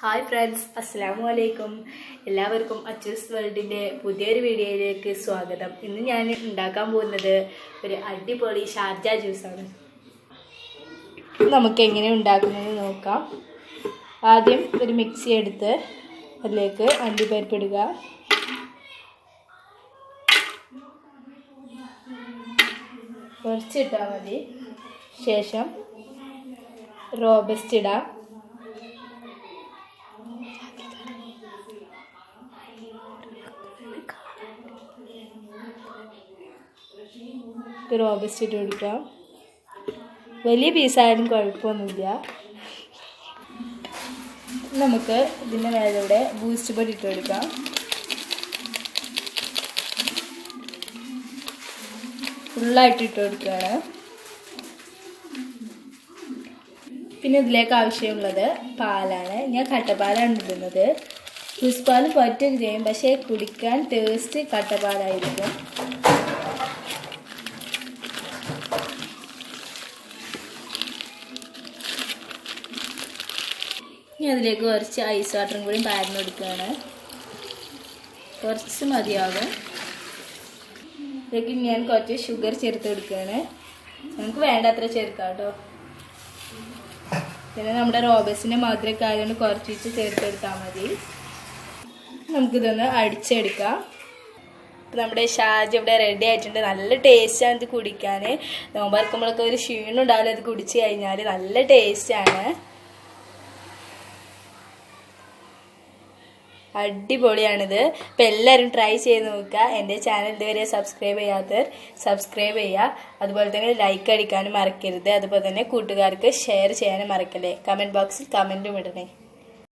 Hi friends, അസ്സലാമു അലൈക്കും. എല്ലാവർക്കും അച്ചൂസ് വേൾഡിൻ്റെ പുതിയൊരു വീഡിയോയിലേക്ക് സ്വാഗതം. ഇന്ന് ഞാൻ ഉണ്ടാക്കാൻ പോകുന്നത് ഒരു അടിപൊളി ഷാർജ ജ്യൂസാണ്. നമുക്ക് എങ്ങനെ ഉണ്ടാക്കുന്നതെന്ന് നോക്കാം. ആദ്യം ഒരു മിക്സി എടുത്ത് അതിലേക്ക് അണ്ടിപ്പരിപ്പ് ഇടുക. കുറച്ചിട്ടാൽ മതി. ശേഷം റോബസ്റ്റ് ഇടാം. റോബസ്റ്റ് ഇട്ട് കൊടുക്കാം. വലിയ പീസായാലും കുഴപ്പമൊന്നുമില്ല. നമുക്ക് ഇതിൻ്റെ മേലൂടെ ബൂസ്റ്റ് പൊടി ഇട്ട് കൊടുക്കാം. ഫുള്ളായിട്ട് ഇട്ട് കൊടുക്കുകയാണ്. പിന്നെ ഇതിലേക്ക് ആവശ്യമുള്ളത് പാലാണ്. ഞാൻ കട്ടപ്പാലാണ് ഇടുന്നത്. ലൂസ് പാൽ പറ്റുകയും ചെയ്യും, പക്ഷേ കുടിക്കാൻ ടേസ്റ്റ് കട്ടപ്പാലായിരിക്കും. ഇനി അതിലേക്ക് കുറച്ച് ഐസ് വാട്ടറും കൂടി പാരുന്ന് കൊടുക്കുകയാണ്. കുറച്ച് മതിയാകും. ഇതിലേക്ക് ഞാൻ കുറച്ച് ഷുഗർ ചേർത്ത് കൊടുക്കുകയാണ്. നമുക്ക് വേണ്ടത്ര ചേർക്കാം കേട്ടോ. പിന്നെ നമ്മുടെ റോബസ്റ്റിൻ്റെ മധുരമൊക്കെ ആയതുകൊണ്ട് കുറച്ച് ചേർത്തെടുത്താൽ മതി. നമുക്കിതൊന്ന് അടിച്ചെടുക്കാം. നമ്മുടെ ഷാർജ ഇവിടെ റെഡി ആയിട്ടുണ്ട്. നല്ല ടേസ്റ്റാണ് ഇത് കുടിക്കാൻ. നോമ്പറക്കുമ്പോഴൊക്കെ ഒരു ക്ഷീണം ഉണ്ടാവില്ല. ഇത് കുടിച്ച് കഴിഞ്ഞാൽ നല്ല ടേസ്റ്റാണ്. അടിപൊളിയാണിത്. അപ്പോൾ എല്ലാവരും ട്രൈ ചെയ്ത് നോക്കുക. എൻ്റെ ചാനൽ ഇതുവരെ സബ്സ്ക്രൈബ് ചെയ്യാത്തവർ സബ്സ്ക്രൈബ് ചെയ്യുക. അതുപോലെ തന്നെ ലൈക്ക് അടിക്കാനും മറക്കരുത്. അതുപോലെ തന്നെ കൂട്ടുകാർക്ക് ഷെയർ ചെയ്യാനും മറക്കല്ലേ. കമൻറ്റ് ബോക്സിൽ കമൻറ്റും ഇടണേ.